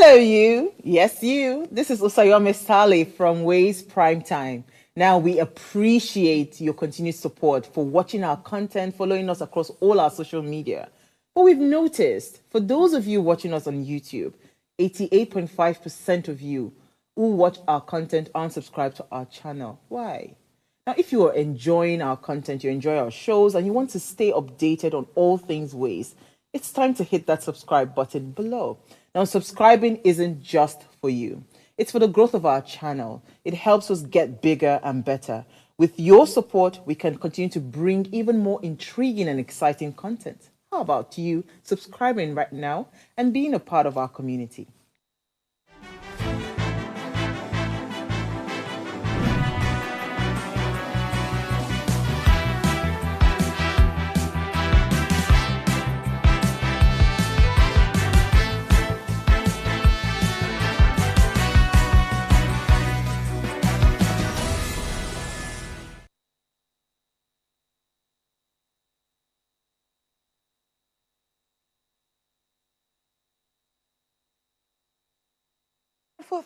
Hello, you. Yes, you. This is Usayome Sale from Ways Primetime. Now, we appreciate your continued support for watching our content, following us across all our social media. But we've noticed, for those of you watching us on YouTube, 88.5% of you who watch our content aren't subscribed to our channel. Why? Now, if you are enjoying our content, you enjoy our shows, and you want to stay updated on all things Ways, it's time to hit that subscribe button below. Now, subscribing isn't just for you. It's for the growth of our channel. It helps us get bigger and better. With your support, we can continue to bring even more intriguing and exciting content. How about you subscribing right now and being a part of our community?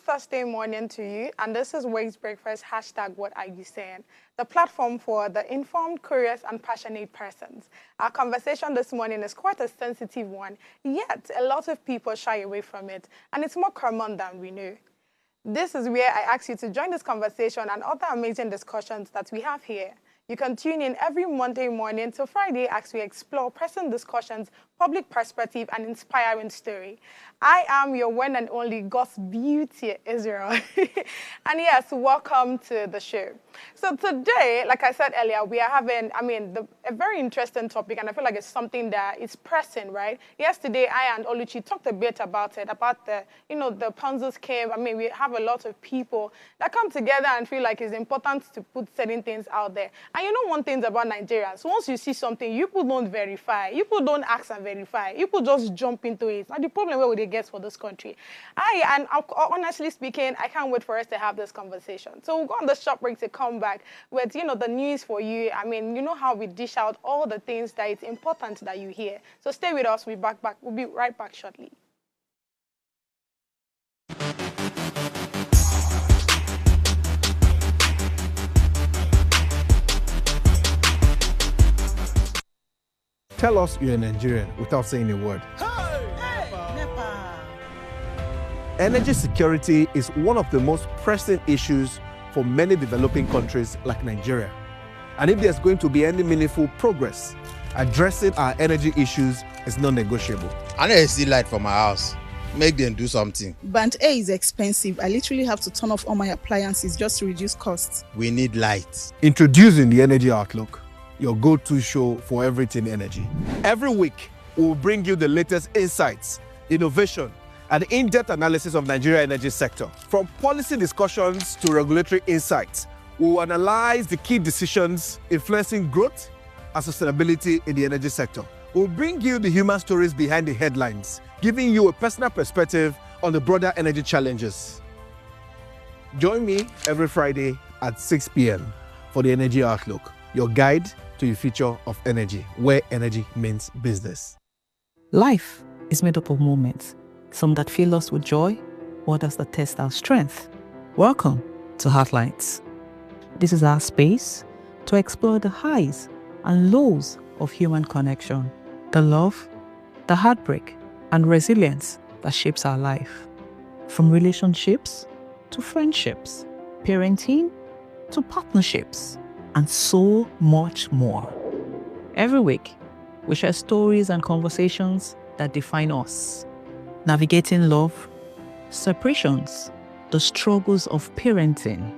Thursday morning to you, and this is Waves Breakfast, #What Are You Saying? The platform for the informed, curious, and passionate persons. Our conversation this morning is quite a sensitive one, yet a lot of people shy away from it, and it's more common than we know. This is where I ask you to join this conversation and other amazing discussions that we have here. You can tune in every Monday morning to Friday as we explore pressing discussions, public perspective, and inspiring story. I am your one and only God's Beauty, Israel. And yes, welcome to the show. So today, like I said earlier, we are having, a very interesting topic, and I feel like it's something that is pressing, right? Yesterday, I and Oluchi talked a bit about it, about the Ponzi scheme. We have a lot of people that come together and feel like it's important to put certain things out there. And you know one thing about Nigerians, once you see something, you people don't verify. You people don't ask and verify. You people just jump into it. Now the problem where would they get for this country? Honestly speaking, I can't wait for us to have this conversation. So we'll go on the short break to come back with, the news for you. You know how we dish out all the things that it's important that you hear. So stay with us. We'll be right back shortly. Tell us you're a Nigerian without saying a word. Energy security is one of the most pressing issues for many developing countries like Nigeria. And if there's going to be any meaningful progress, addressing our energy issues is non-negotiable. I need to see light for my house. Make them do something. Band A is expensive. I literally have to turn off all my appliances just to reduce costs. We need light. Introducing the Energy Outlook, your go-to show for everything energy. Every week, we'll bring you the latest insights, innovation, and in-depth analysis of Nigeria's energy sector. From policy discussions to regulatory insights, we'll analyze the key decisions influencing growth and sustainability in the energy sector. We'll bring you the human stories behind the headlines, giving you a personal perspective on the broader energy challenges. Join me every Friday at 6 p.m. for the Energy Outlook, your guide to the future of energy, where energy means business. Life is made up of moments, some that fill us with joy, others that test our strength. Welcome to Heartlines. This is our space to explore the highs and lows of human connection, the love, the heartbreak, and resilience that shapes our life. From relationships to friendships, parenting to partnerships, and so much more. Every week, we share stories and conversations that define us, navigating love, separations, the struggles of parenting,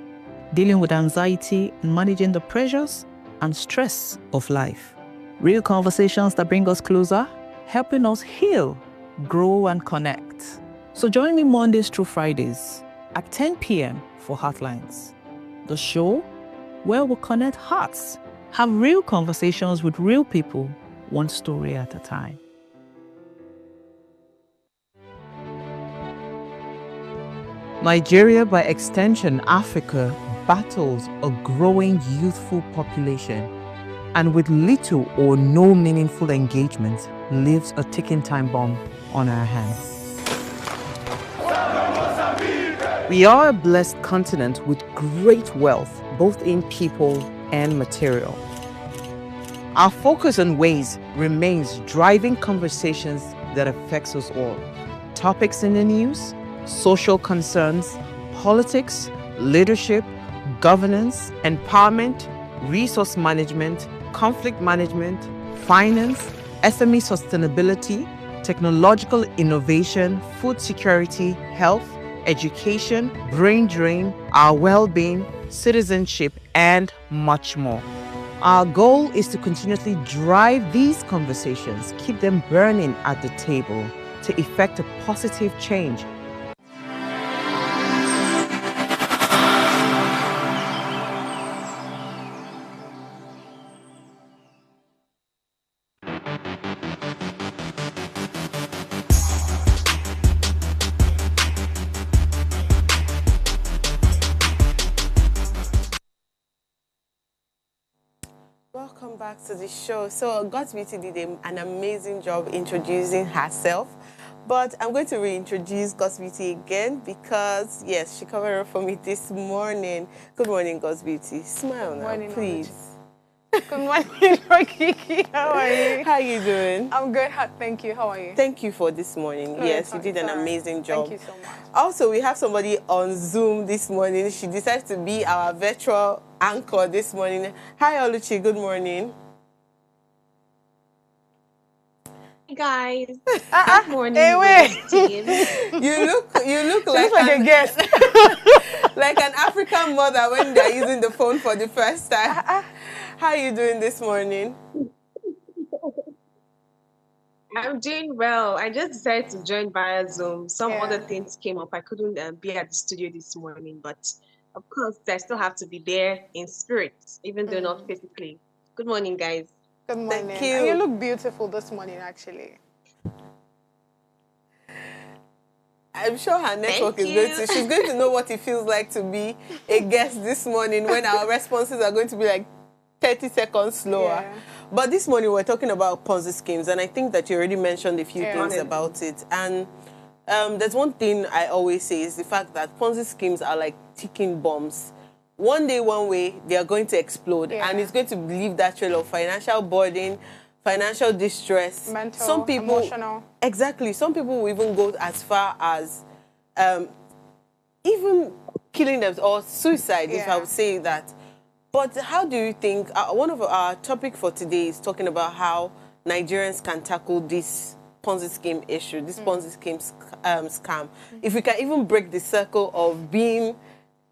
dealing with anxiety and managing the pressures and stress of life. Real conversations that bring us closer, helping us heal, grow, and connect. So join me Mondays through Fridays at 10 p.m. for Heartlines, the show where we'll connect hearts, have real conversations with real people, one story at a time. Nigeria, by extension Africa, battles a growing youthful population, and with little or no meaningful engagement, leaves a ticking time bomb on our hands. We are a blessed continent with great wealth, both in people and material. Our focus on ways remains driving conversations that affects us all. Topics in the news, social concerns, politics, leadership, governance, empowerment, resource management, conflict management, finance, SME sustainability, technological innovation, food security, health, education, brain drain, our well-being, citizenship, and much more. Our goal is to continuously drive these conversations, keep them burning at the table to effect a positive change. Welcome back to the show. So God's Beauty did an amazing job introducing herself, but I'm going to reintroduce God's Beauty again because, yes, she covered up for me this morning. Good morning, God's Beauty. Smile now, morning, please. Good morning, Kiki. How are you? How are you doing? I'm good. Thank you. How are you? Thank you for this morning. No, yes, you it's did an all right. amazing job. Thank you so much. Also, we have somebody on Zoom this morning. She decided to be our virtual anchor this morning. Hi, Oluchi. Good morning. Hey guys. Good morning. Hey, wait. Team. You look Like a guest. like an African mother when they're using the phone for the first time. How are you doing this morning? I'm doing well. I just decided to join via Zoom. Some Yeah. other things came up. I couldn't be at the studio this morning, but of course, I still have to be there in spirit, even though not physically. Good morning, guys. Good morning. Thank you. And you look beautiful this morning, actually. I'm sure her network Thank is going you. to, she's going to know what it feels like to be a guest this morning when our responses are going to be like 30 seconds slower. Yeah. But this morning we're talking about Ponzi schemes, and I think that you already mentioned a few Yeah. things about it. And there's one thing I always say is the fact that Ponzi schemes are like ticking bombs. One day, one way, they are going to explode, Yeah. and it's going to leave that trail of financial burden, financial distress. Mental, some people, emotional. Exactly. Some people will even go as far as even killing them or suicide, if Yeah. I would say that. But how do you think, one of our topic for today is talking about how Nigerians can tackle this Ponzi scheme issue, this Ponzi scheme scam. If we can even break the circle of being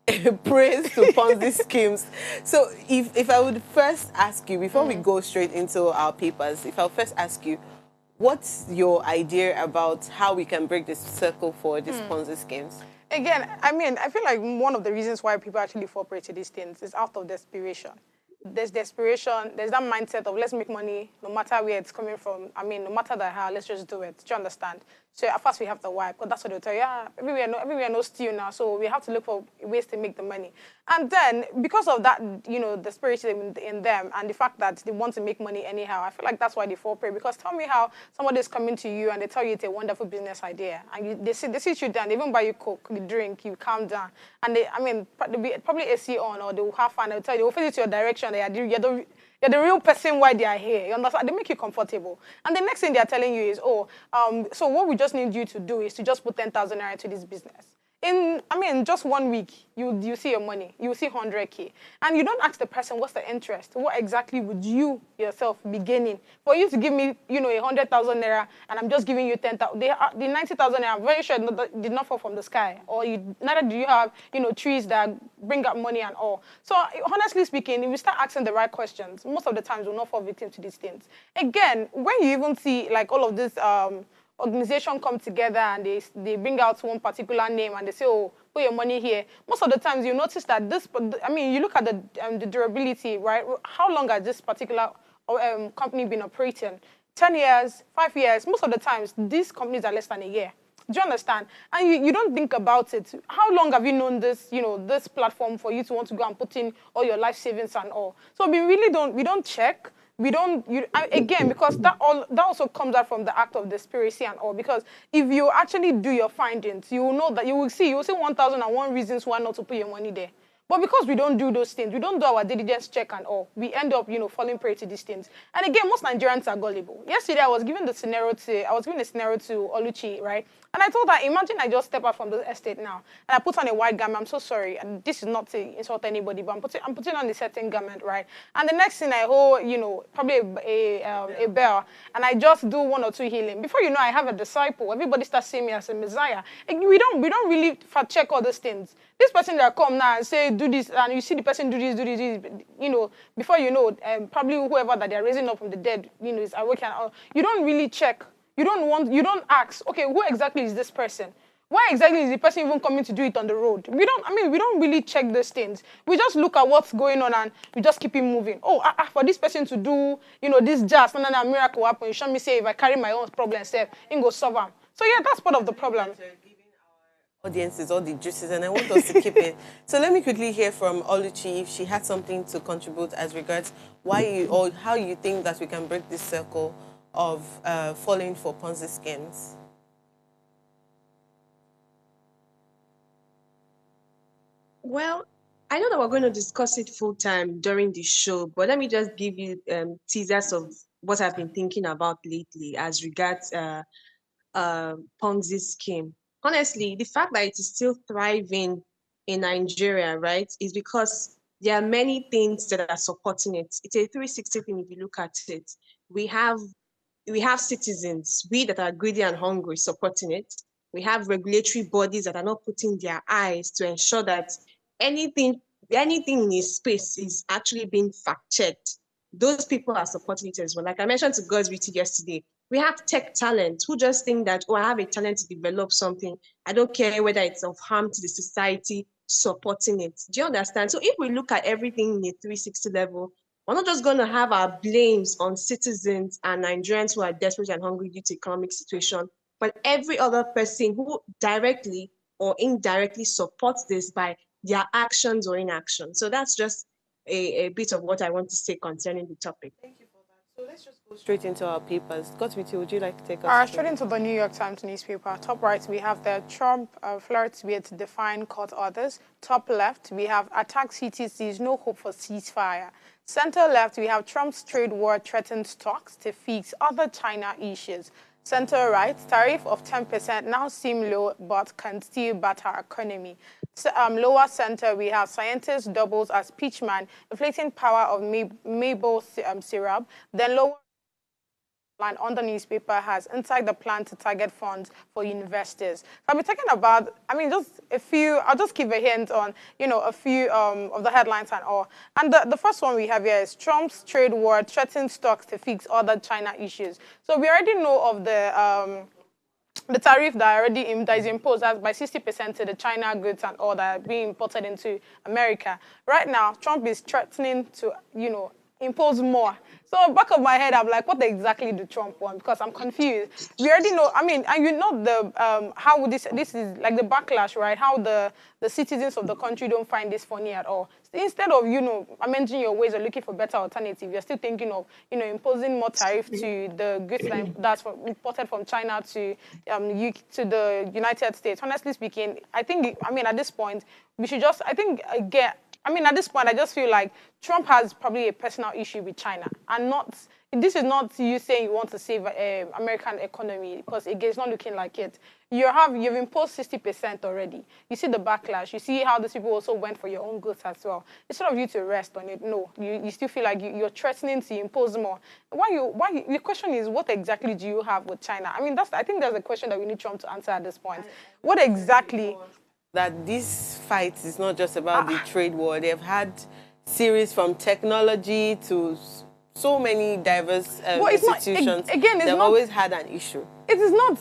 a praise to Ponzi schemes. So if I would first ask you, before we go straight into our papers, if I'll first ask you, what's your idea about how we can break this circle for these Ponzi schemes? Again, I mean, I feel like one of the reasons why people actually fall prey to these things is out of desperation. There's desperation, there's that mindset of let's make money no matter where it's coming from. I mean, no matter the how, let's just do it. Do you understand? So at first we have to wipe, because that's what they'll tell you. Yeah, everywhere no steal now, so we have to look for ways to make the money. And then because of that, you know, the spirit in them and the fact that they want to make money anyhow, I feel like that's why they fall prey. Because tell me how somebody is coming to you and they tell you it's a wonderful business idea, and they sit you down, they even buy you coke, you drink, you calm down, and they'll be probably AC on, or they will have fun. They'll tell you, they'll face it to your direction. You're the real person why they are here. You understand? They make you comfortable. And the next thing they're telling you is, so what we just need you to do is to just put 10,000 naira into this business. In just 1 week, you see your money. You see 100K. And you don't ask the person what's the interest. What exactly would you yourself be gaining? For you to give me, 100,000 naira, and I'm just giving you 10,000. The 90,000 naira, I'm very sure did not fall from the sky. Or neither do you have, trees that bring up money and all. So honestly speaking, if you start asking the right questions, most of the times we'll not fall victim to these things. Again, when you even see like all of this organization come together and they bring out one particular name and they say, oh, put your money here. Most of the times you notice that you look at the durability, right? How long has this particular company been operating? 10 years, 5 years. Most of the times, these companies are less than a year. Do you understand? And you don't think about it. How long have you known this, this platform for you to want to go and put in all your life savings and all? So we don't check. again, because that also comes out from the act of conspiracy and all. Because if you actually do your findings, you will know that you will see 1,001 reasons why not to put your money there. But because we don't do those things, we don't do our diligence check and all, we end up, falling prey to these things. And again, most Nigerians are gullible. Yesterday, I was giving a scenario to Oluchi, right? And I told her, imagine I just step out from the estate now, and I put on a white garment. I'm so sorry, and this is not to insult anybody, but I'm putting on a certain garment, right? And the next thing I hold, probably a bell, and I just do 1 or 2 healing. Before you know, I have a disciple. Everybody starts seeing me as a Messiah. And we don't really fact check all those things. This person that come now and say, do this, and you see the person do this, before you know, probably whoever that they're raising up from the dead, is awakened. You don't really check. You don't ask, okay, who exactly is this person? Why exactly is the person even coming to do it on the road? We don't really check those things. We just look at what's going on and we just keep it moving. Oh, for this person to do, this jazz, and then a miracle happen. You show me say, if I carry my own problem, say, it go solve them. So yeah, that's part of the problem. Audiences all the juices, and I want us to keep it. So let me quickly hear from Oluchi if she had something to contribute as regards how you think that we can break this circle of falling for Ponzi schemes. Well, I know that we're going to discuss it full time during the show, but let me just give you teasers of what I've been thinking about lately as regards Ponzi scheme. Honestly, the fact that it is still thriving in Nigeria, right, is because there are many things that are supporting it. It's a 360 thing if you look at it. We have citizens, we that are greedy and hungry, supporting it. We have regulatory bodies that are not putting their eyes to ensure that anything in this space is actually being fact-checked. Those people are supporting it as well. Like I mentioned to God's Beauty yesterday, we have tech talent who just think that, I have a talent to develop something. I don't care whether it's of harm to the society, supporting it. Do you understand? So if we look at everything in a 360 level, we're not just going to have our blames on citizens and Nigerians who are desperate and hungry due to economic situation, but every other person who directly or indirectly supports this by their actions or inaction. So that's just a bit of what I want to say concerning the topic. Thank you for that. So let's just go straight into our papers. Godswiti, would you like to take us straight into the New York Times newspaper? Top right, we have the Trump flirts with define court orders. Top left, we have attacks CTCs, no hope for ceasefire. Center left, we have Trump's trade war threatens talks to fix other China issues. Center right, tariff of 10% now seem low but can still batter economy. Lower center, we have scientist doubles as pitchman, inflating power of maple syrup. Then lower line on the newspaper has inside the plan to target funds for investors. So I'll be talking about, just a few, I'll just give a hint on, a few of the headlines and all. And the first one we have here is Trump's trade war threatens stocks to fix other China issues. So we already know of the tariff that is imposed by 60% to the China goods and all that are being imported into America. Right now, Trump is threatening to, impose more. So back of my head, I'm like, what exactly do Trump want? Because I'm confused. We already know, and the how this is like the backlash, right? How the citizens of the country don't find this funny at all. So instead of, amending your ways or looking for better alternative, you're still thinking of, imposing more tariff to the goods that's imported from China to the United States. Honestly speaking, at this point, we should just, at this point, I just feel like Trump has probably a personal issue with China, and this is not you saying you want to save American economy, because again, it's not looking like it. You've imposed 60% already. You see the backlash. You see how these people also went for your own goods as well. Instead of you to rest on it, no, you still feel like you're threatening to impose more. The question is, what exactly do you have with China? I think that's a question that we need Trump to answer at this point. What exactly? That this fight is not just about the trade war. They've had series from technology to so many diverse institutions. They've always had an issue. It is not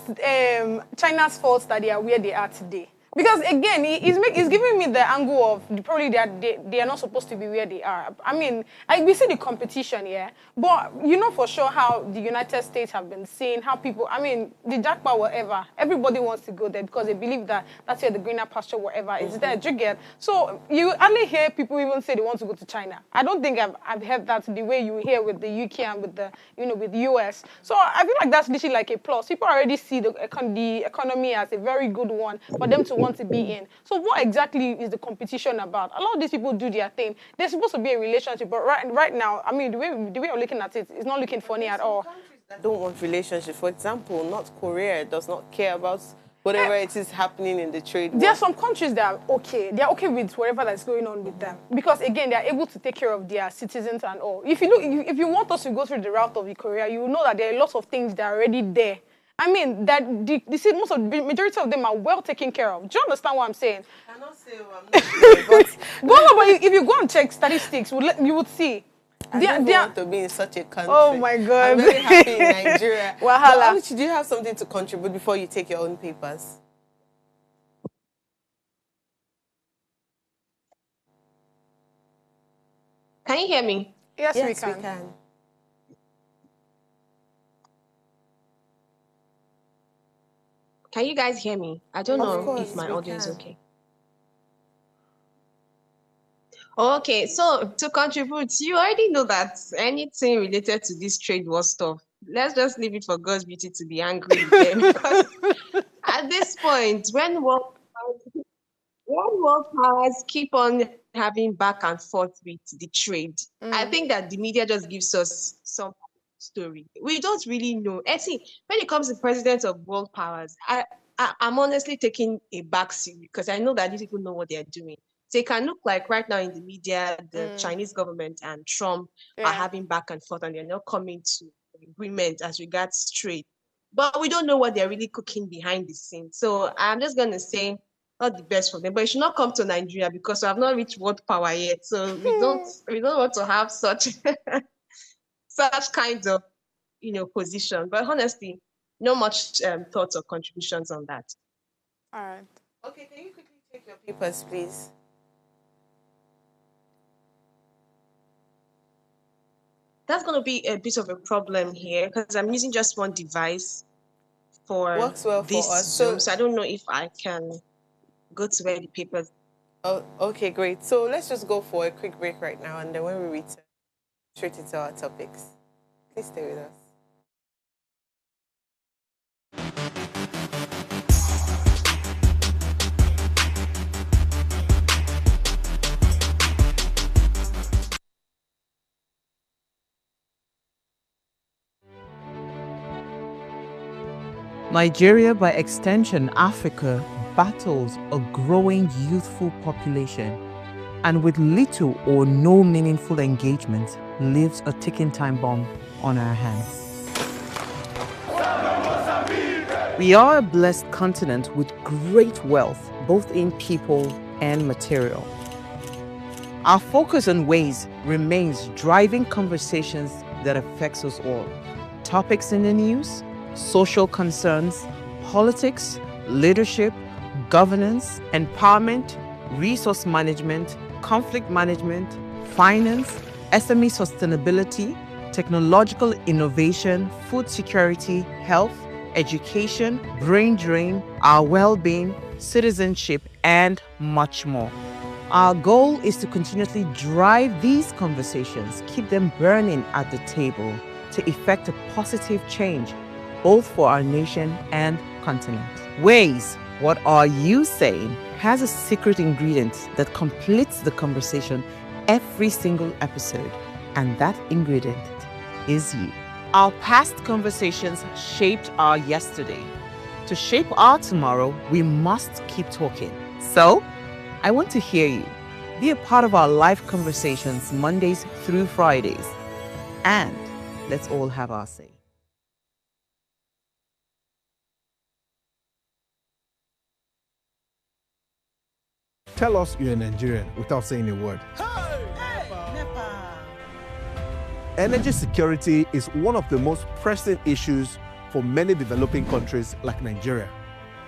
China's fault that they are where they are today. Because again, he's giving me the angle of probably they are not supposed to be where they are. I mean, we see the competition, yeah, but you know for sure how the United States have been seen, how people, I mean, the jackpot, whatever, everybody wants to go there because they believe that that's where the greener pasture, whatever, is there. Do you get? So you hardly hear people even say they want to go to China. I don't think I've heard that the way you hear with the UK and with the, you know, with the US. So I feel like that's literally like a plus. People already see the economy as a very good one for them to want to be in. So what exactly is the competition about? A lot of these people do their thing. There's supposed to be a relationship, but right now, I mean, the way I'm looking at it, it's not looking funny at all. That don't want relationships. For example, North Korea does not care about whatever it is happening in the trade war. There are some countries that are okay. They are okay with whatever that's going on with them because again, they are able to take care of their citizens and all. If you look, if you want us to go through the route of Korea, you will know that there are lots of things that are already there. I mean, that most of the majority of them are well taken care of. Do you understand what I'm saying? I cannot say I'm not sure, but if you go and check statistics, you would see. I don't want to be in such a country. Oh my God. I'm very happy in Nigeria. Wahala. Do you have something to contribute before you take your own papers? Can you hear me? Yes, Yes, we can. Can you guys hear me? I don't Of know course, if my we audio is can. okay. Okay, so to contribute, you already know that anything related to this trade war stuff, let's just leave it for God's beauty to be angry with them. Because at this point, when world powers keep on having back and forth with the trade, I think that the media just gives us some story. We don't really know. I see, when it comes to presidents of world powers, I'm honestly taking a backseat because I know that these people know what they're doing. So it can look like right now in the media, the Chinese government and Trump are having back and forth and they're not coming to agreement as regards trade. But we don't know what they're really cooking behind the scenes. So I'm just going to say, not the best for them, but it should not come to Nigeria because we have not reached world power yet. So we don't want to have such such kinds of position. But honestly, not much thoughts or contributions on that. All right. Okay, can you quickly take your papers, please? That's going to be a bit of a problem here because I'm using just one device for Works well this for us. Zoom. So I don't know if I can go to where the papers. Oh, okay, great. So let's just go for a quick break right now, and then when we return, straight into our topics. Please stay with us. Nigeria, by extension Africa, battles a growing youthful population and with little or no meaningful engagement leaves a ticking time bomb on our hands. We are a blessed continent with great wealth, both in people and material. Our focus on ways remains driving conversations that affects us all. Topics in the news, social concerns, politics, leadership, governance, empowerment, resource management, conflict management, finance, SME sustainability, technological innovation, food security, health, education, brain drain, our well-being, citizenship, and much more. Our goal is to continuously drive these conversations, keep them burning at the table to effect a positive change, both for our nation and continent. Ways, what are you saying, has a secret ingredient that completes the conversation every single episode, and that ingredient is you. Our past conversations shaped our yesterday. To shape our tomorrow, we must keep talking. So, I want to hear you. Be a part of our live conversations Mondays through Fridays. And let's all have our say. Tell us you're a Nigerian without saying a word. Energy security is one of the most pressing issues for many developing countries like Nigeria.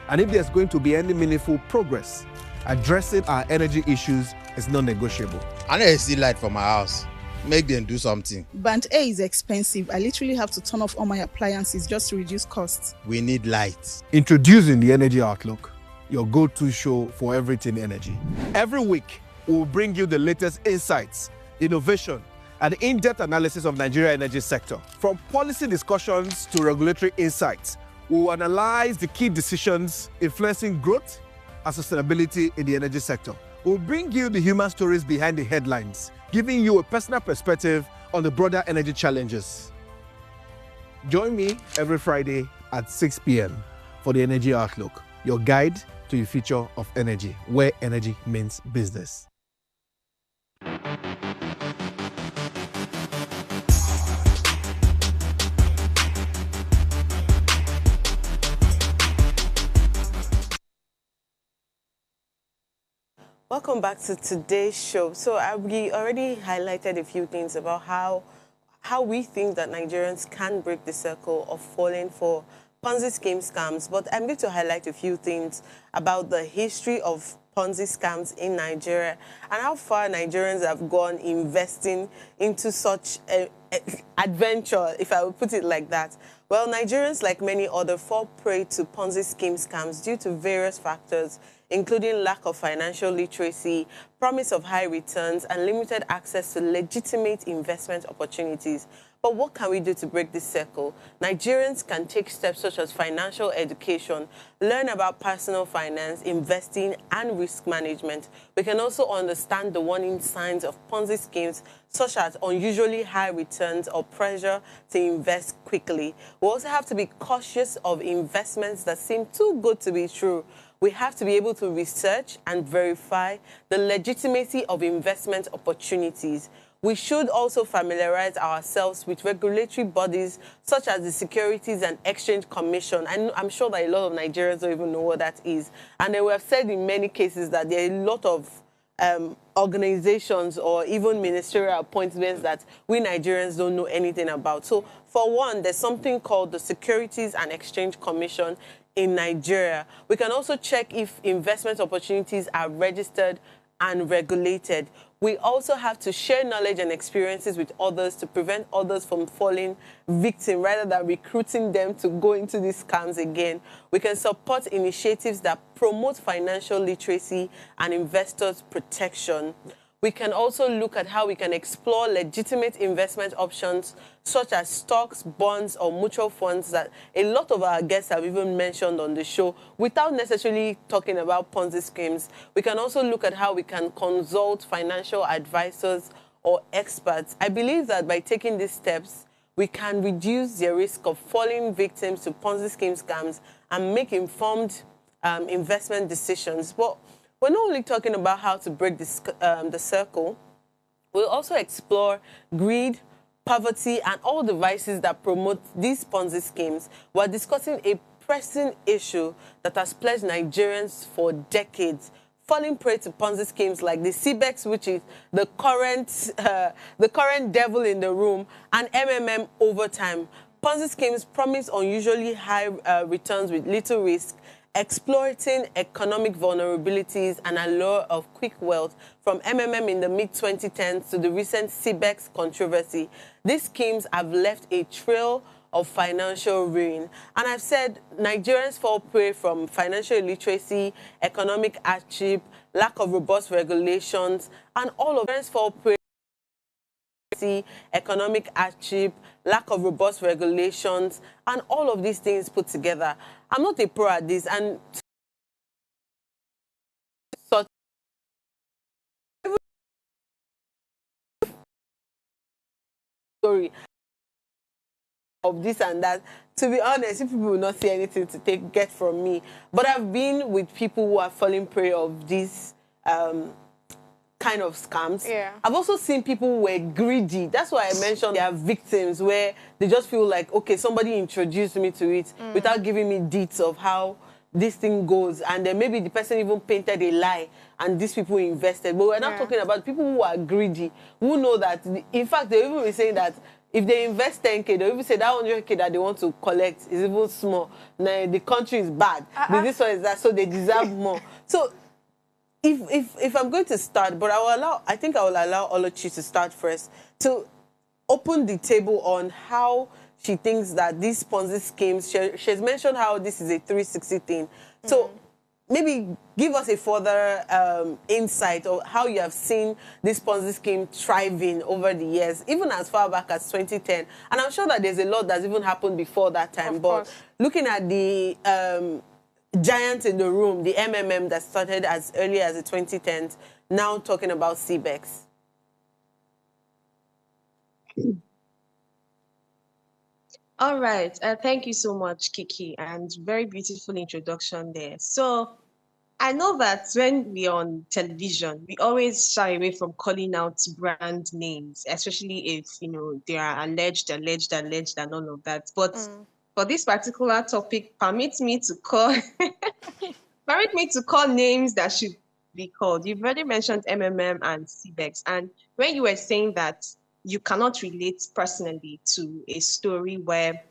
And if there's going to be any meaningful progress, addressing our energy issues is non-negotiable. I need to see light for my house. Make them do something. Band A is expensive. I literally have to turn off all my appliances just to reduce costs. We need light. Introducing the Energy Outlook, your go-to show for everything energy. Every week, we'll bring you the latest insights, innovation, and in-depth analysis of Nigeria's energy sector. From policy discussions to regulatory insights, we'll analyze the key decisions influencing growth and sustainability in the energy sector. We'll bring you the human stories behind the headlines, giving you a personal perspective on the broader energy challenges. Join me every Friday at 6 p.m. for the Energy Outlook, your guide to the future of energy, where energy means business. Welcome back to today's show. So we already highlighted a few things about how we think that Nigerians can break the circle of falling for Ponzi scheme scams. But I'm going to highlight a few things about the history of Ponzi scams in Nigeria and how far Nigerians have gone investing into such an adventure, if I would put it like that. Well, Nigerians, like many others, fall prey to Ponzi scheme scams due to various factors, including lack of financial literacy, promise of high returns, and limited access to legitimate investment opportunities. But what can we do to break this circle? Nigerians can take steps such as financial education, learn about personal finance, investing, and risk management. We can also understand the warning signs of Ponzi schemes, such as unusually high returns or pressure to invest quickly. We also have to be cautious of investments that seem too good to be true. We have to be able to research and verify the legitimacy of investment opportunities. We should also familiarize ourselves with regulatory bodies such as the Securities and Exchange Commission. And I'm sure that a lot of Nigerians don't even know what that is. And we have said in many cases that there are a lot of organizations or even ministerial appointments that we Nigerians don't know anything about. So for one, there's something called the Securities and Exchange Commission in Nigeria. We can also check if investment opportunities are registered and regulated. We also have to share knowledge and experiences with others to prevent others from falling victim rather than recruiting them to go into these scams again. We can support initiatives that promote financial literacy and investors' protection. We can also look at how we can explore legitimate investment options such as stocks, bonds, or mutual funds that a lot of our guests have even mentioned on the show without necessarily talking about Ponzi schemes. We can also look at how we can consult financial advisors or experts. I believe that by taking these steps, we can reduce the risk of falling victims to Ponzi scheme scams and make informed investment decisions. But we're not only talking about how to break this, the circle, we'll also explore greed, poverty, and all the vices that promote these Ponzi schemes. We're discussing a pressing issue that has plagued Nigerians for decades, falling prey to Ponzi schemes like the CBEX, which is the current devil in the room, and MMM over time. Ponzi schemes promise unusually high returns with little risk, exploiting economic vulnerabilities and allure of quick wealth from MMM in the mid-2010s to the recent CBEX controversy. These schemes have left a trail of financial ruin. And I've said Nigerians fall prey from financial illiteracy, economic hardship, lack of robust regulations, and all of Nigerians fall prey economic hardship, lack of robust regulations, and all of these things put together. I'm not a pro at this, and such story of this and that. To be honest, if people will not see anything to get from me, but I've been with people who are falling prey of these kind of scams. Yeah. I've also seen people who were greedy. That's why I mentioned they are victims where they just feel like, okay, somebody introduced me to it without giving me deets of how this thing goes. And then maybe the person even painted a lie and these people invested. But we're not talking about people who are greedy, who know that, in fact, they even be saying that If they invest 10K, they'll even say that 100K that they want to collect is even small. Now, the country is bad. This one is that, so they deserve more. So if I'm going to start, but I think I will allow Oluchi to start first, to open the table on how she thinks that these Ponzi schemes, she's mentioned how this is a 360 thing. So maybe give us a further insight of how you have seen this Ponzi scheme thriving over the years, even as far back as 2010. And I'm sure that there's a lot that's even happened before that time. But looking at the giant in the room, the MMM that started as early as the 2010s, now talking about CBEX. All right. Thank you so much, Kiki, and very beautiful introduction there. So I know that when we're on television, we always shy away from calling out brand names, especially if, they are alleged, and all of that. But for this particular topic, permit me to call names that should be called. You've already mentioned MMM and CBEX. And when you were saying that you cannot relate personally to a story where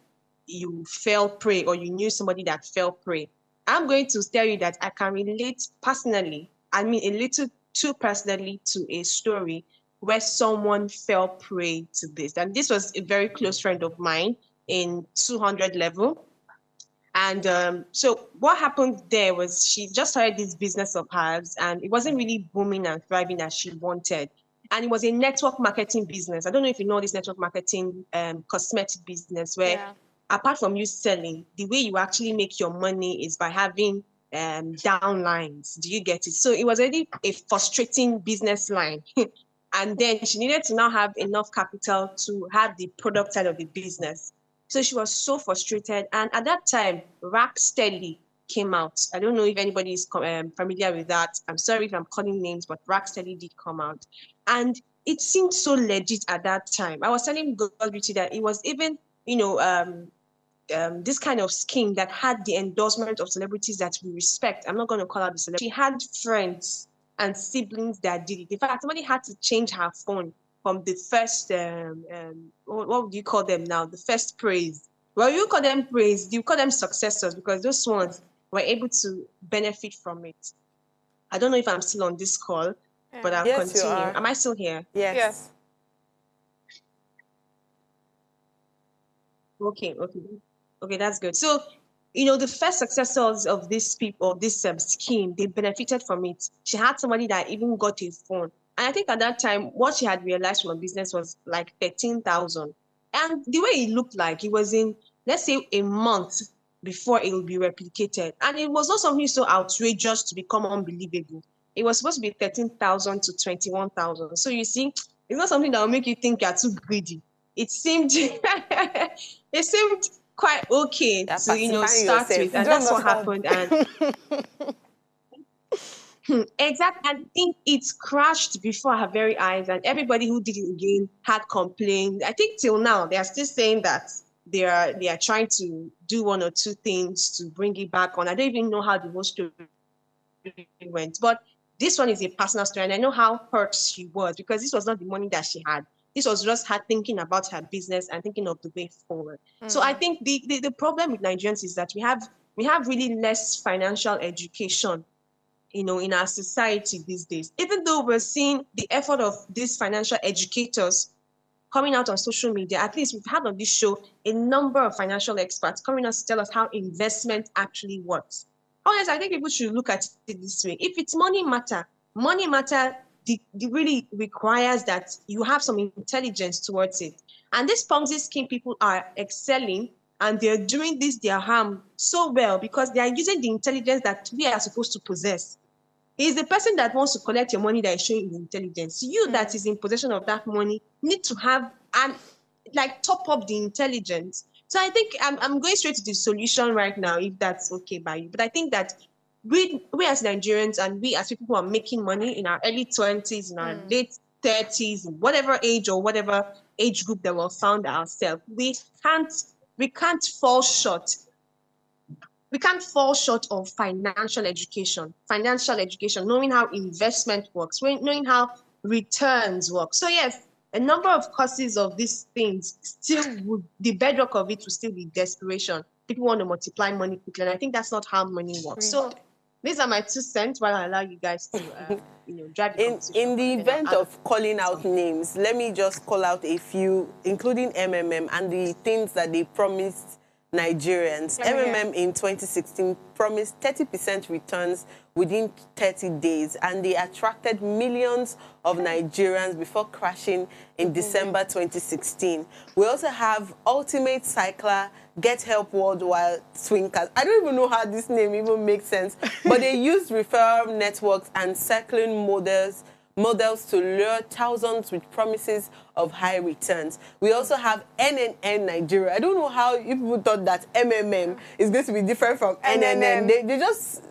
you fell prey or you knew somebody that fell prey, I'm going to tell you that I can relate personally, a little too personally, to a story where someone fell prey to this. And this was a very close friend of mine in 200 level. And so what happened there was she just started this business of hers, and it wasn't really booming and thriving as she wanted. And it was a network marketing business. I don't know if you know this network marketing cosmetic business where apart from you selling, the way you actually make your money is by having downlines. Do you get it? So it was already a frustrating business line. And then she needed to now have enough capital to have the product side of the business. So she was so frustrated. And at that time, Rack Steady came out. I don't know if anybody is familiar with that. I'm sorry if I'm calling names, but Rack Steady did come out. And it seemed so legit at that time. I was telling God Beauty that it was even, this kind of scheme that had the endorsement of celebrities that we respect. I'm not going to call out the celebrity. She had friends and siblings that did it. In fact, somebody had to change her phone from the first, what would you call them now? The first praise. Well, you call them praise, you call them successors, because those ones were able to benefit from it. I don't know if I'm still on this call, but I'll continue. Am I still here? Yes. Okay, that's good. So, the first successors of this people, this scheme, they benefited from it. She had somebody that even got a phone. And I think at that time, what she had realized from a business was like 13,000. And the way it looked like, it was in, let's say, a month before it will be replicated. And it was not something so outrageous to become unbelievable. It was supposed to be 13,000 to 21,000. So you see, it's not something that will make you think you're too greedy. It seemed, quite okay to, start with. And that's what happened. And exactly. I think it crashed before her very eyes, and everybody who did it again had complained. I think till now they are still saying that they are trying to do one or two things to bring it back on. I don't even know how the whole story went, but this one is a personal story, and I know how hurt she was because this was not the money that she had. This was just her thinking about her business and thinking of the way forward. So I think the problem with Nigerians is that we have really less financial education, in our society these days. Even though we're seeing the effort of these financial educators coming out on social media, at least we've had on this show a number of financial experts coming out to tell us how investment actually works. Honestly, I think people should look at it this way. If it's money matter really requires that you have some intelligence towards it. And this Ponzi scheme people are excelling, and they're doing their harm so well because they are using the intelligence that we are supposed to possess. It's the person that wants to collect your money that is showing the intelligence. You that is in possession of that money need to have and top up the intelligence. So I think I'm going straight to the solution right now, if that's okay by you. But I think that we as Nigerians and we as people who are making money in our early 20s, in our late 30s, whatever age or whatever age group that we'll found ourselves, we can't fall short. We can't fall short of financial education, knowing how investment works, knowing how returns work. So yes, a number of causes of these things still would, the bedrock of it will still be desperation. People want to multiply money quickly, and I think that's not how money works. So these are my 2 cents while I allow you guys to, drive the conversation. In the event of calling out names, let me just call out a few, including MMM and the things that they promised Nigerians. MMM in 2016 promised 30% returns within 30 days, and they attracted millions of Nigerians before crashing in December 2016. We also have Ultimate Cycler, Get Help Worldwide Swinkers. I don't even know how this name even makes sense, but they use referral networks and cycling models to lure thousands with promises of high returns. We also have NNN Nigeria. I don't know how people thought that MMM is going to be different from NNN. They just,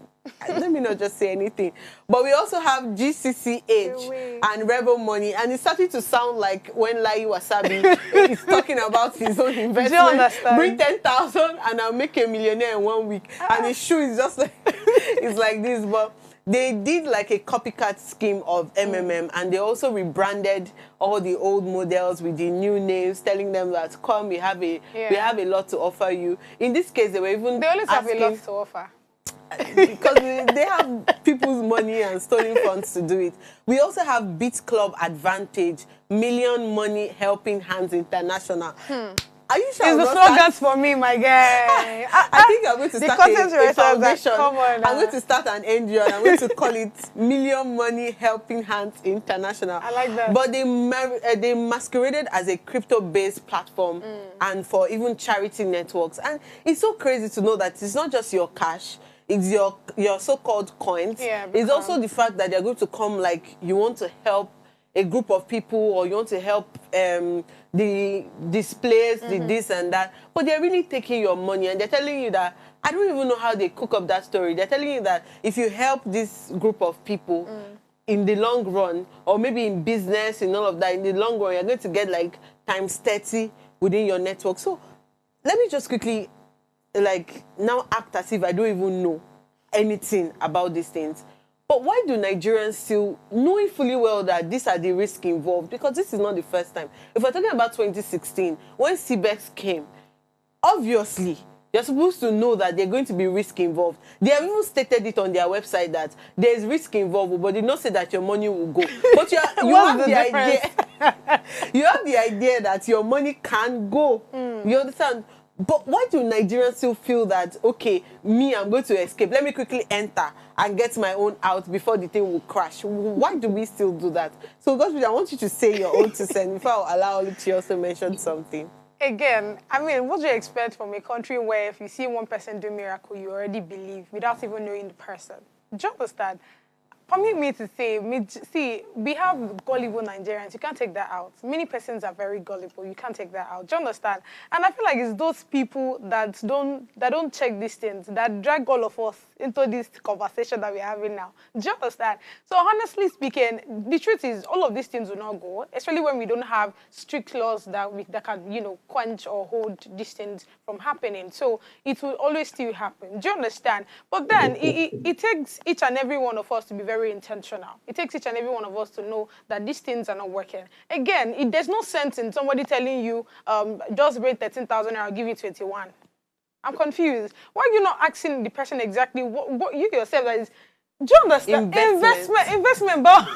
let me not just say anything. But we also have GCCH and Rebel Money. And it's starting to sound like when Lai Wasabi is talking about his own investment. Do you understand? Bring 10,000 and I'll make a millionaire in 1 week. And his shoe is just like, it's like this. But they did like a copycat scheme of MMM, and they also rebranded all the old models with the new names, telling them that, come, we have a lot to offer you. In this case, they were even They always have a lot to offer. Because they have people's money and stolen funds to do it. We also have Beat Club Advantage, Million Money Helping Hands International. Are you sure? It's the slogans for me, my guy. I think I'm going to start a foundation. Come on, I'm going to start an NGO, and I'm going to call it Million Money Helping Hands International. I like that. But they masqueraded as a crypto-based platform and for even charity networks. And it's so crazy to know that it's not just your cash. It's your so-called coins. Yeah, it's also the fact that they're going to come like you want to help a group of people, or you want to help the displays, the this and that. But they're really taking your money, and they're telling you that, I don't even know how they cook up that story. They're telling you that if you help this group of people in the long run, or maybe in business and all of that, in the long run, you're going to get like times 30 within your network. So let me just quickly now act as if I don't even know anything about these things. But why do Nigerians still, knowing fully well that these are the risks involved? Because this is not the first time. If we're talking about 2016, when CBEX came, obviously, you're supposed to know that there's going to be risk involved. They have even stated it on their website that there's risk involved, but they don't say that your money will go. But you have the idea. You have the idea that your money can go. You understand? But why do Nigerians still feel that, okay, I'm going to escape. Let me quickly enter and get my own out before the thing will crash. Why do we still do that? So, Godspeed, I want you to say your own 2 cents before I allow you to also mention something. Again, I mean, what do you expect from a country where if you see one person do a miracle, you already believe without even knowing the person? Do you understand? Permit me to say, see, we have gullible Nigerians. You can't take that out. Many persons are very gullible. You can't take that out. Do you understand? And I feel like it's those people that don't check these things, that drag all of us into this conversation that we're having now. Do you understand? So honestly speaking, the truth is all of these things will not go, especially when we don't have strict laws that can, quench or hold these things from happening. So it will always still happen. Do you understand? But then it takes each and every one of us to be very intentional. It takes each and every one of us to know that these things are not working. Again, there's no sense in somebody telling you, just raise 13,000 and I'll give you 21. I'm confused. Why are you not asking the person exactly what you yourself that is? Do you understand? Investment, but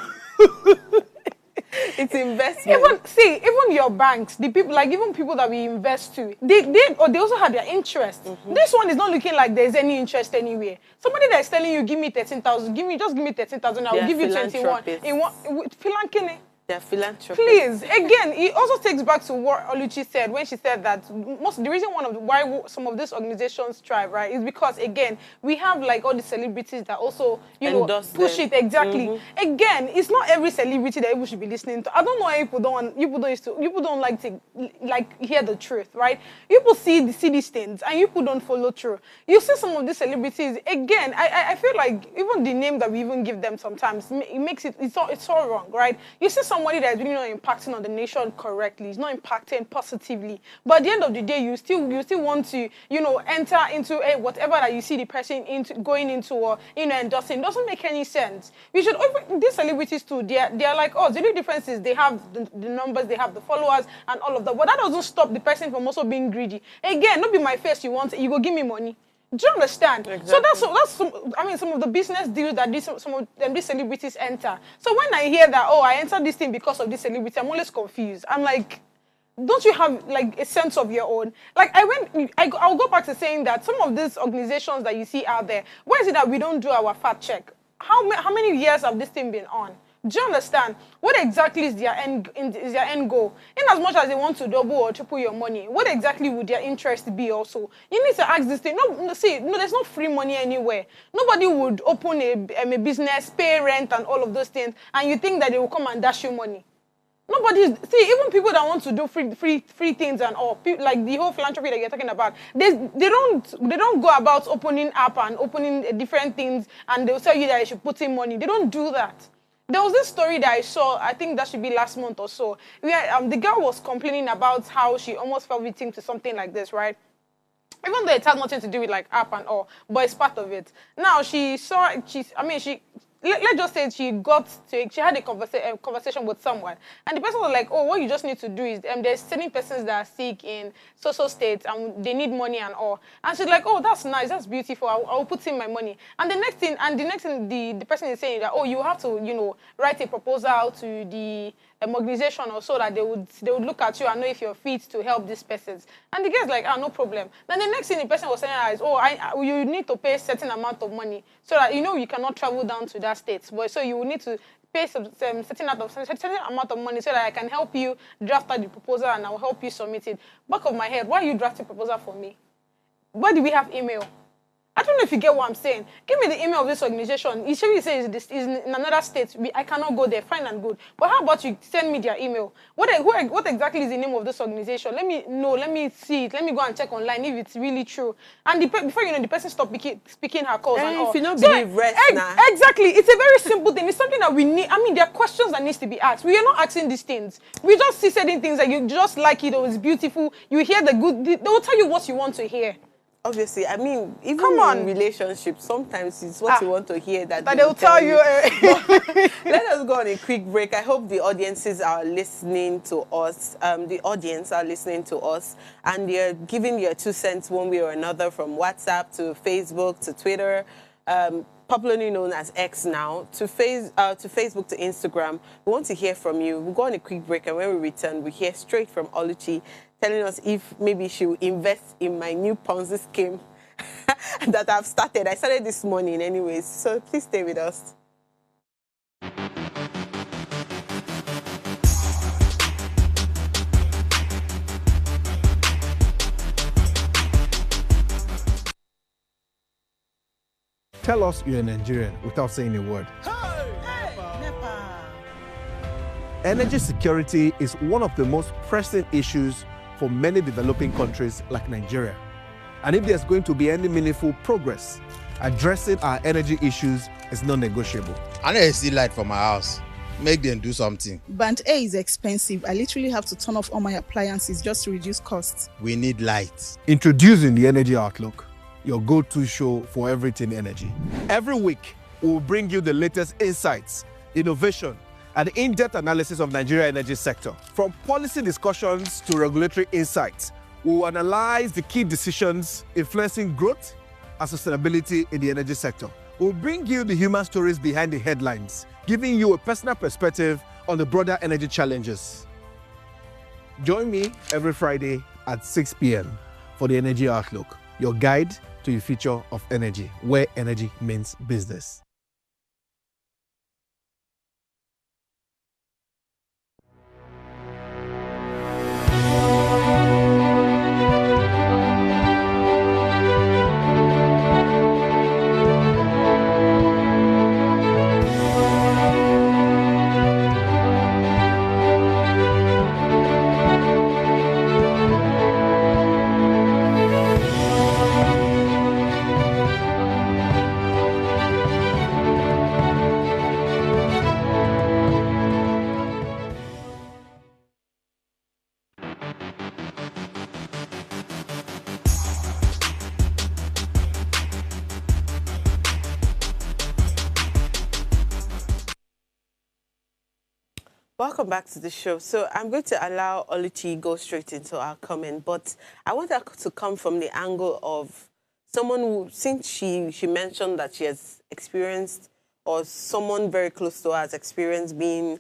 it's investment. Even your banks, the people, like even people that we invest to, they also have their interest. This one is not looking like there's any interest anywhere. Somebody that is telling you, give me 13,000, give me 13,000, I will give you 21. They're philanthropists. Please, again, it also takes back to what Oluchi said when she said that the reason why some of these organizations thrive, right, is because, again, we have like all the celebrities that also, push it. Exactly. Again, it's not every celebrity that people should be listening to. I don't know why people don't like to hear the truth, right? People see these things and people don't follow through. You see some of these celebrities, again, I feel like even the name that we even give them sometimes, it's all wrong, right? You see some of money that is really not impacting on the nation correctly. It's not impacting positively. But at the end of the day, you still want to, enter into whatever that you see the person going into or, endorsing. It doesn't make any sense. We should, these celebrities too, they're like us. The only difference is they have the numbers, they have the followers and all of that. But that doesn't stop the person from also being greedy. Again, not be my face you want, you go give me money. Do you understand? Exactly. So that's some of the business deals that these celebrities enter. So when I hear that, I entered this thing because of this celebrity, I'm always confused. I'm like, don't you have like a sense of your own? Like I'll go back to saying that some of these organizations that you see out there, why is it that we don't do our fact check? How many years have this thing been on? Do you understand? What exactly is their end goal? In as much as they want to double or triple your money, what exactly would their interest be also? You need to ask this thing. No, there's no free money anywhere. Nobody would open a business, pay rent and all of those things, and you think that they will come and dash you money. Even people that want to do free things and all, like the whole philanthropy that you're talking about, they don't go about opening up and opening different things, and they'll tell you that you should put in money. They don't do that. There was this story that I saw, I think that should be last month or so, where the girl was complaining about how she almost fell victim to something like this, right? Even though it has nothing to do with like app and all, but it's part of it. Now let's just say she had a conversation with someone, and the person was like, what you just need to do is there's certain persons that are sick in social states and they need money and all. And she's like, that's nice, that's beautiful, I'll put in my money. And the next thing the person is saying that, you have to, write a proposal to the organization or so that they would look at you and know if you're fit to help these persons. And the guy's like, no problem. Then the next thing the person was saying is, you need to pay a certain amount of money so that you cannot travel down to that state. But so you will need to pay certain amount of money so that I can help you draft out the proposal and I will help you submit it. Back of my head, why are you drafting proposal for me? Why do we have email? I don't know if you get what I'm saying. Give me the email of this organization. It should say is in another state. I cannot go there. Fine and good. But how about you send me their email? What exactly is the name of this organization? Let me know. Let me see it. Let me go and check online if it's really true. And before you know, the person stop speaking her calls and all. If you don't believe rest now. Exactly. It's a very simple thing. It's something that we need. There are questions that needs to be asked. We are not asking these things. We just see certain things that you just like it or it's beautiful. You hear the good. They will tell you what you want to hear. Obviously, even in relationships, sometimes it's what you want to hear that they will tell you. Let us go on a quick break. I hope the audiences are listening to us. The audience are listening to us, and they're giving your 2 cents one way or another, from WhatsApp to Facebook to Twitter, popularly known as X now, to Facebook to Instagram. We want to hear from you. We'll go on a quick break, and when we return, we hear straight from Oluchi, telling us if maybe she will invest in my new Ponzi scheme that I've started. I started this morning anyways, so please stay with us. Tell us you're a Nigerian without saying a word. Energy security is one of the most pressing issues for many developing countries like Nigeria. And if there's going to be any meaningful progress, addressing our energy issues is non-negotiable. I need to see light for my house. Make them do something. Band A is expensive. I literally have to turn off all my appliances just to reduce costs. We need light. Introducing the Energy Outlook, your go-to show for everything energy. Every week, we'll bring you the latest insights, innovation, and in-depth analysis of Nigeria energy sector. From policy discussions to regulatory insights, we will analyze the key decisions influencing growth and sustainability in the energy sector. We'll bring you the human stories behind the headlines, giving you a personal perspective on the broader energy challenges. Join me every Friday at 6 p.m. for the Energy Outlook, your guide to the future of energy, where energy means business. Welcome back to the show. So I'm going to allow Oluchi go straight into our comment, but I want her to come from the angle of someone who, since she mentioned that she has experienced, or someone very close to her has experienced being,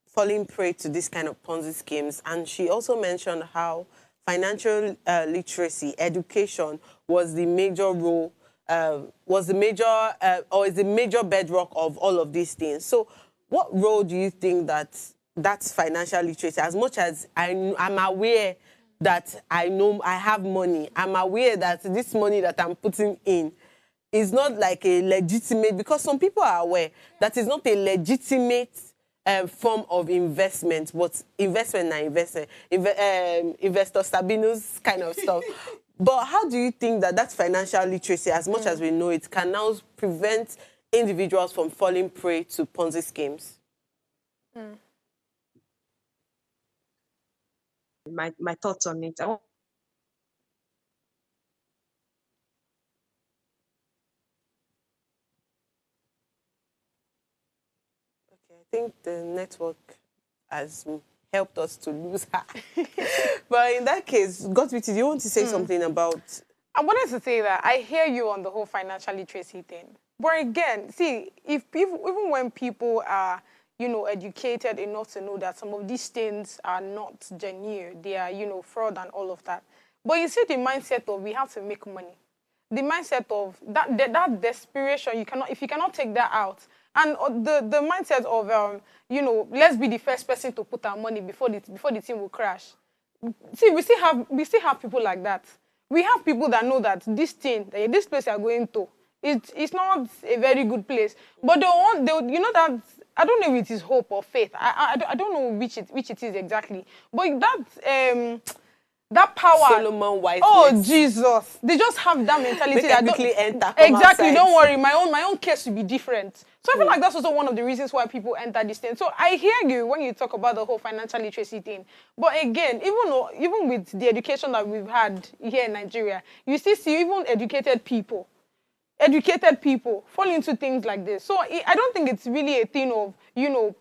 falling prey to this kind of Ponzi schemes. And she also mentioned how financial literacy, education was the major role, is the major bedrock of all of these things. So what role do you think that's financial literacy? As much as I'm aware that I know I have money, I'm aware that this money that I'm putting in is not like a legitimate, because some people are aware that it's not a legitimate form of investment, but investment and investor Sabino's kind of stuff. But how do you think that financial literacy, as much as we know it, can now prevent individuals from falling prey to Ponzi schemes? My thoughts on it. Okay, I think the network has helped us to lose her. But in that case, Godspeed, do you want to say something about... I wanted to say that I hear you on the whole financial literacy thing. But again, see, even when people are, educated enough to know that some of these things are not genuine, they are, fraud and all of that. But you see the mindset of we have to make money. The mindset of that desperation, if you cannot take that out. And the mindset of, let's be the first person to put our money before the thing will crash. See, we still have people like that. We have people that know that this place you are going to, it's not a very good place. But that, I don't know if it is hope or faith. I don't know which it is exactly. But that power. Solomon wife. Oh, Jesus. They just have that mentality. That quickly enter. Exactly. Outside. Don't worry. My own case will be different. So I feel like that's also one of the reasons why people enter this thing. So I hear you when you talk about the whole financial literacy thing. But again, even with the education that we've had here in Nigeria, you still see even educated people fall into things like this. So I don't think it's really a thing of,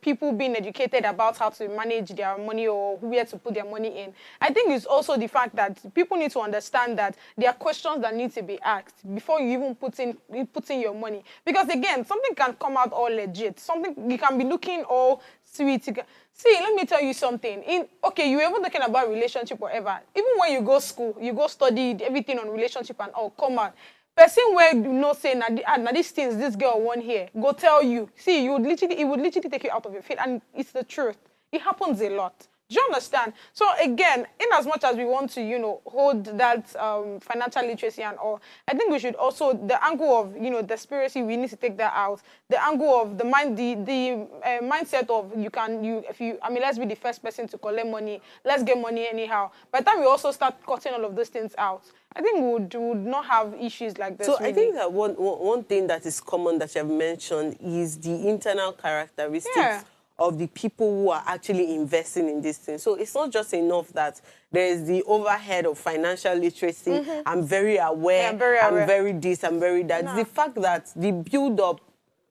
people being educated about how to manage their money or where to put their money in. I think it's also the fact that people need to understand that there are questions that need to be asked before you even put in your money. Because again, something can come out all legit. Something, you can be looking all sweet. See, let me tell you something. You're even talking about relationship or whatever. Even when you go school, you go study everything on relationship and all, come out. Person where you know say now these things this girl won here, go tell you. See, it would literally take you out of your feet, and it's the truth. It happens a lot. Do you understand? So again, in as much as we want to, hold that financial literacy and all, I think we should also, the angle of, desperation, we need to take that out. The angle of the mindset of let's be the first person to collect money, let's get money anyhow. By the time we also start cutting all of those things out, I think we would not have issues like this. So really. I think that one thing that is common that you have mentioned is the internal characteristics of the people who are actually investing in this thing. So it's not just enough that there is the overhead of financial literacy. I'm very aware, I'm very this, I'm very that. No. It's the fact that the build-up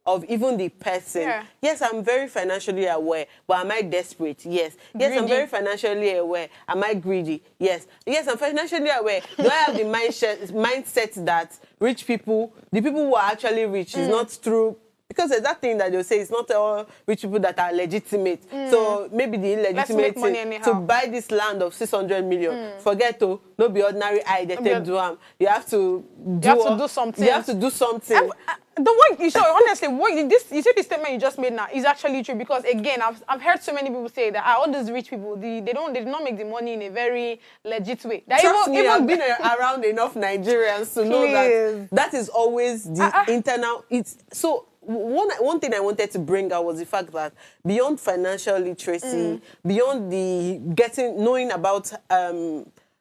of even the person. Yeah. Yes, I'm very financially aware, but am I desperate? Yes. Yes, I'm very financially aware. Am I greedy? Yes. Yes, I'm financially aware. Do I have the mindset that rich people, the people who are actually rich, is not through... Because there's that thing that they'll say, it's not all rich people that are legitimate. So maybe the illegitimate thing to buy this land of 600 million. Forget to, no be ordinary eye, they take do them. You have to do something. You have to do something. The way you show, honestly, you see this statement you just made now is actually true, because again, I've heard so many people say that all these rich people, they did not make the money in a very legit way. Trust me, I've been around enough Nigerians to know that is always the internal. So one thing I wanted to bring out was the fact that beyond financial literacy, beyond the knowing about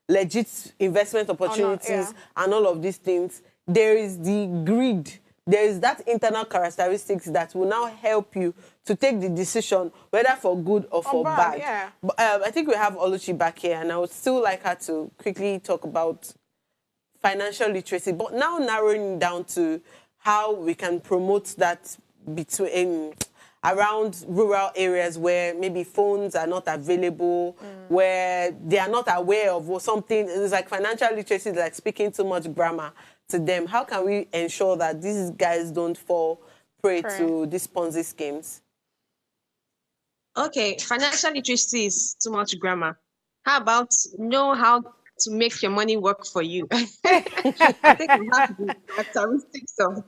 legit investment opportunities and all of these things, there is the greed. There is that internal characteristics that will now help you to take the decision, whether for good or for bad. Yeah. But, I think we have Oluchi back here, and I would still like her to quickly talk about financial literacy, but now narrowing down to how we can promote that between around rural areas where maybe phones are not available, where they are not aware of or something. It's like financial literacy is like speaking too much grammar to them. How can we ensure that these guys don't fall prey to these Ponzi schemes? Okay, financial literacy is too much grammar. How about know how to make your money work for you? I think we have the characteristics of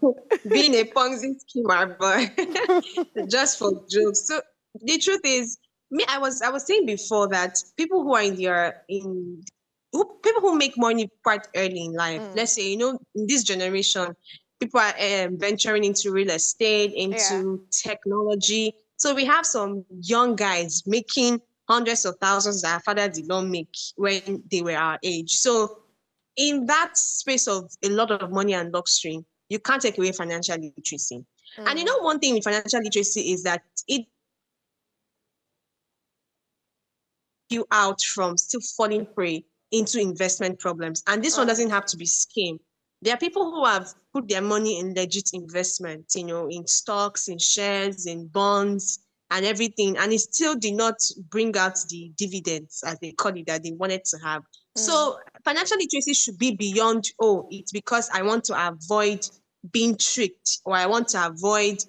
being a Ponzi schemer, but just for jokes. So the truth is, me, I was saying before that people who are people who make money quite early in life, let's say, in this generation, people are venturing into real estate, into technology. So we have some young guys making hundreds of thousands that our father did not make when they were our age. So in that space of a lot of money and luxury, you can't take away financial literacy. And one thing with financial literacy is that it you out from still falling prey into investment problems. And this one doesn't have to be scheme. There are people who have put their money in legit investments, in stocks, in shares, in bonds, and everything. And it still did not bring out the dividends, as they call it, that they wanted to have. So financial literacy should be beyond, it's because I want to avoid being tricked, or I want to avoid,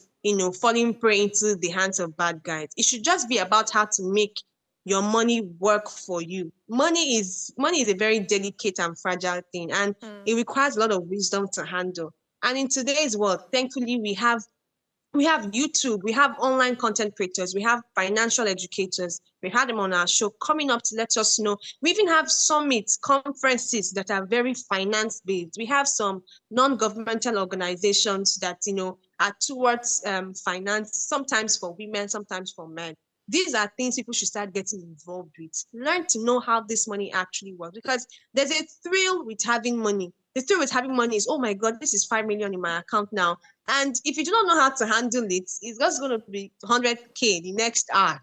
falling prey into the hands of bad guys. It should just be about how to make your money work for you. Money is a very delicate and fragile thing, and it requires a lot of wisdom to handle. And in today's world, thankfully, we have YouTube, we have online content creators, we have financial educators. We had them on our show coming up to let us know. We even have summits, conferences that are very finance-based. We have some non-governmental organizations that, are towards finance, sometimes for women, sometimes for men. These are things people should start getting involved with. Learn to know how this money actually works, because there's a thrill with having money. The thrill with having money is, oh my God, this is 5 million in my account now. And if you do not know how to handle it, it's just going to be 100K the next hour.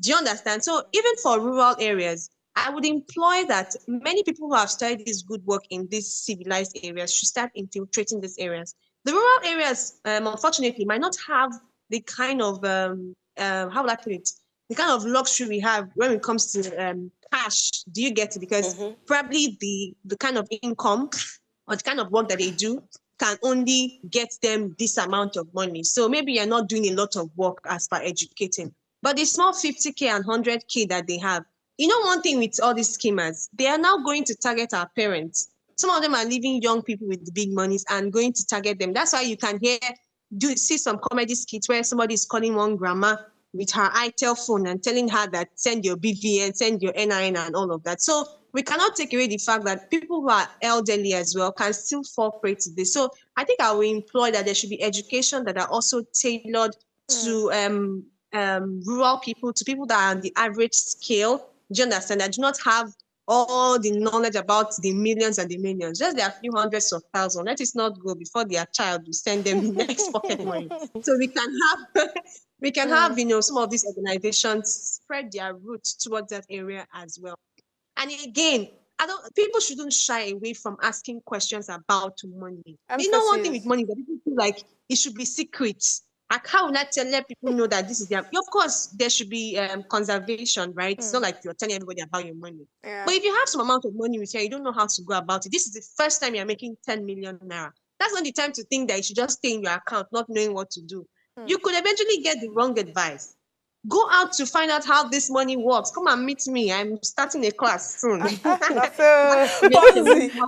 Do you understand? So even for rural areas, I would employ that many people who have started this good work in these civilized areas should start infiltrating these areas. The rural areas, unfortunately, might not have the kind of, how would I put it? The kind of luxury we have when it comes to cash. Do you get it? Because probably the kind of income or the kind of work that they do can only get them this amount of money. So maybe you're not doing a lot of work as per educating. But the small 50K and 100K that they have, one thing with all these schemers, they are now going to target our parents. Some of them are leaving young people with the big monies and going to target them. That's why you can see some comedy skits where somebody is calling one grandma with her iTel phone and telling her that send your BVN, send your NIN and all of that. So we cannot take away the fact that people who are elderly as well can still fall prey to this. So I think I will employ that there should be education that are also tailored to rural people, to people that are on the average scale. Do you understand? That do not have all the knowledge about the millions and the millions. Just there are a few hundreds of thousands. Let it not go before their child will send them the next pocket money. So we can have some of these organizations spread their roots towards that area as well. And again, people shouldn't shy away from asking questions about money. One thing with money that people feel like it should be secret. Like, how will I let people know that this is their? Of course, there should be conservation, right? It's not like you're telling everybody about your money. Yeah. But if you have some amount of money with you, you don't know how to go about it. This is the first time you're making 10 million naira. That's not the time to think that you should just stay in your account, not knowing what to do. You could eventually get the wrong advice. Go out to find out how this money works. Come and meet me. I'm starting a class soon. Ponzi. We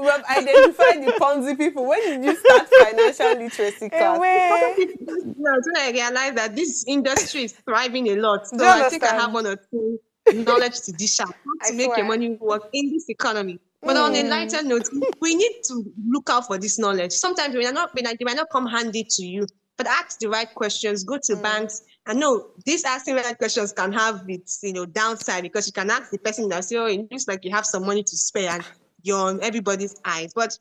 have identified the Ponzi people. When did you start financial literacy class? When I realized that this industry is thriving a lot. So I think I have one or two knowledge to dish out to make your money work in this economy. But on a lighter note, we need to look out for this knowledge. Sometimes they might not come handy to you, but ask the right questions, go to banks. And no, these asking the right questions can have its downside, because you can ask the person that say, oh, it looks like you have some money to spare, and you're on everybody's eyes. But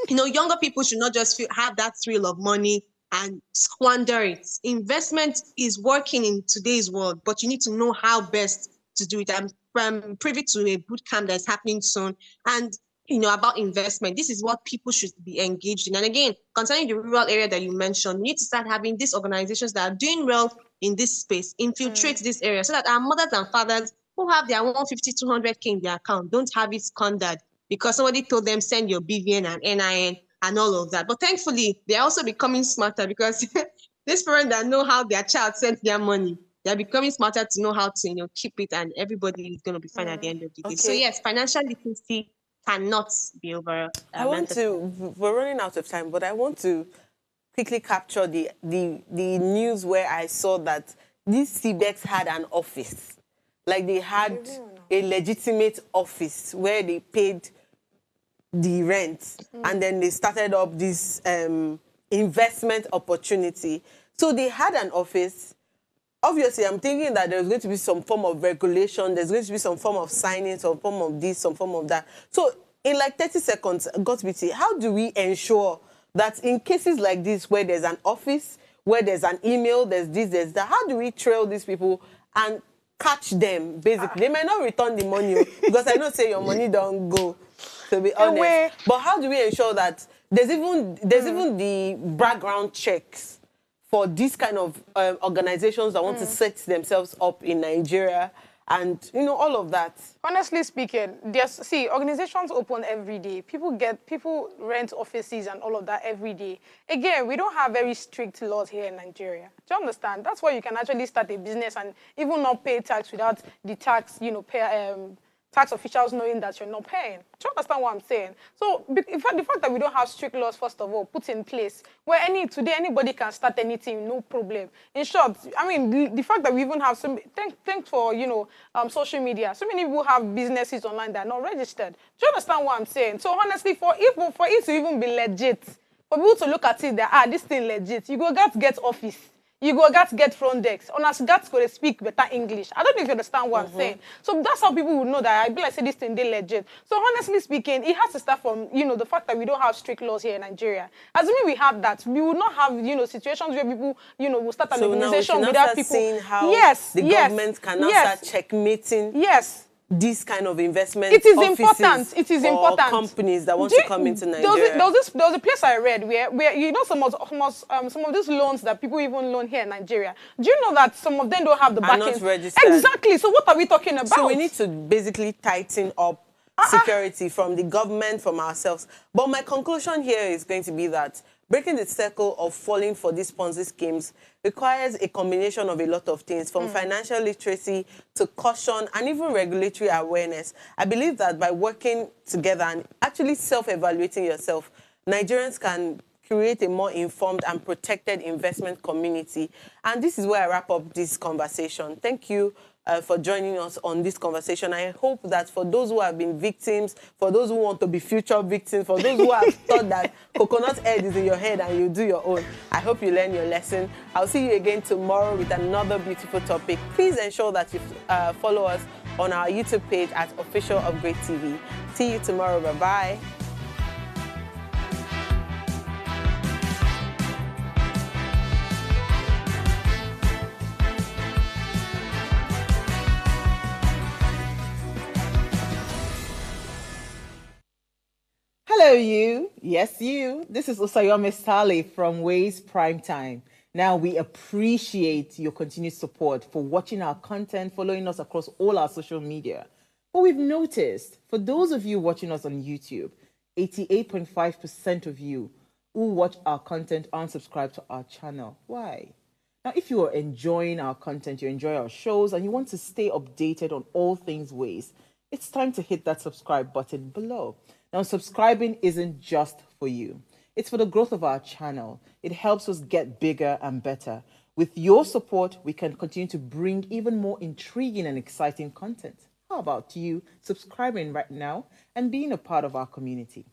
younger people should not just have that thrill of money and squander it. Investment is working in today's world, but you need to know how best to do it. I'm privy to a boot camp that's happening soon, and about investment. This is what people should be engaged in. And again, concerning the rural area that you mentioned, we need to start having these organizations that are doing well in this space, infiltrate this area so that our mothers and fathers who have their 150, 200K in their account don't have it squandered because somebody told them send your BVN and NIN and all of that. But thankfully, they're also becoming smarter because these parents that know how their child sent their money, they're becoming smarter to know how to keep it, and everybody is going to be fine at the end of the day. So Okay. yes, financial literacy cannot be over. We're running out of time, but I want to quickly capture the news where I saw that these CBEX had an office. Like they had a legitimate office where they paid the rent and then they started up this investment opportunity. So they had an office. Obviously, I'm thinking that there's going to be some form of regulation. There's going to be some form of signing, some form of this, some form of that. So in like 30 seconds, GotBT, how do we ensure that in cases like this, where there's an office, where there's an email, there's this, there's that, how do we trail these people and catch them, basically? They may not return the money, because I know, say, your money don't go, to be honest. But how do we ensure that there's even the background checks for these kind of organizations that want to set themselves up in Nigeria and, all of that? Honestly speaking, organizations open every day. People rent offices and all of that every day. Again, we don't have very strict laws here in Nigeria. Do you understand? That's why you can actually start a business and even not pay tax without the tax, tax officials knowing that you're not paying. Do you understand what I'm saying? So in fact, the fact that we don't have strict laws, first of all, put in place, where today anybody can start anything, no problem. In short, I mean, the fact that we even have thanks for, social media. So many people have businesses online that are not registered. Do you understand what I'm saying? So honestly, for it to even be legit, for people to look at it that, this thing legit, you go get office. You go get front desk. Honestly, that's going to speak better English. I don't know if you understand what I'm saying. So that's how people would know that I be like, say this thing, they legit. So honestly speaking, it has to start from, the fact that we don't have strict laws here in Nigeria. Assuming we have that, we will not have, situations where people, will start an organization without people. Seeing how the government can now start checkmating. This kind of investment. It is important. It is important. Companies that want to come into Nigeria. There was a place I read where some of these loans that people even loan here in Nigeria. Do you know that some of them don't have the backing? Not registered. Exactly. So what are we talking about? So we need to basically tighten up security from the government, from ourselves. But my conclusion here is going to be that breaking the circle of falling for these Ponzi schemes requires a combination of a lot of things, from financial literacy to caution and even regulatory awareness. I believe that by working together and actually self-evaluating yourself, Nigerians can create a more informed and protected investment community. And this is where I wrap up this conversation. Thank you for joining us on this conversation. I hope that for those who have been victims, for those who want to be future victims, for those who have thought that coconut head is in your head and you do your own, I hope you learn your lesson. I'll see you again tomorrow with another beautiful topic. Please ensure that you follow us on our YouTube page at Official Upgrade TV. See you tomorrow. Bye-bye. Hello, you. Yes, you. This is Usayome Sale from Ways Prime Time. Now, we appreciate your continued support for watching our content, following us across all our social media. But we've noticed, for those of you watching us on YouTube, 88.5% of you who watch our content aren't subscribed to our channel. Why? Now, if you are enjoying our content, you enjoy our shows, and you want to stay updated on all things Ways, it's time to hit that subscribe button below. Now, subscribing isn't just for you. It's for the growth of our channel. It helps us get bigger and better. With your support, we can continue to bring even more intriguing and exciting content. How about you subscribing right now and being a part of our community?